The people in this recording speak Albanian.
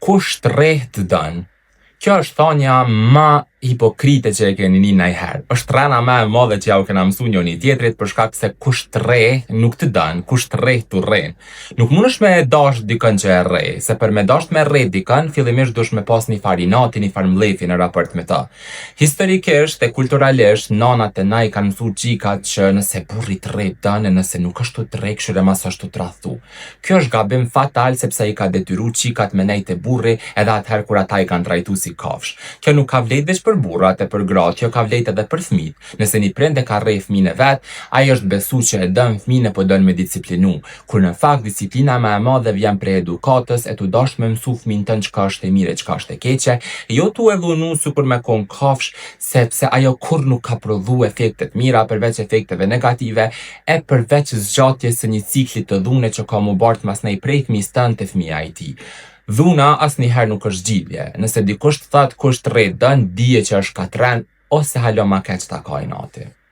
kusht rreth të dën. Kjo është thonja ma hipokrite që e keni një najherë. Është rana ma e madhe që ja u kena mësu njëri tjetrit për shkak se kusht rreth nuk të dën, kusht rreth të rren. Nuk mundesh me dash dikën që e rre, se për me dash me rre dikën, fillimisht dush me pas një far inati, një far mlefi në raport me ta. Historikisht e kulturalisht, nanat e na i kanë mësu gjikat që nëse burri të rre dën, e nëse nuk është të rre, këshire mas është të rrathu. Kjo është gabim fatal sepse i ka detyru qikat me nejt e burri edhe atëherë kur ata i kanë trajtu si kafsh. Kjo nuk ka vlet veç për burrat e për gratë, kjo ka vlet edhe për fëmijët. Nëse një prind e ka rre fëmijën e vet, ai është besu që e dën fëmijën e po dën me disciplinu, kur në fakt disiplina më e madhe vjen prej edukatës, e tu dash me mësu fëmijën tënd çka është e mirë e çka është e keqe, jo tu e dhunu sikur me kon kafsh, sepse ajo kur nuk ka prodhu efektet mira përveç efekteve negative, e përveç zgjatjes së një cikli të dhune që ka mu bart mas nej prej fëmijës tënd te fëmija e tij. Dhuna asnjëherë nuk është zgjidhje. Nëse dikush thot kusht rreth dën, dije që është katren ose halo ma keq ta ka inati.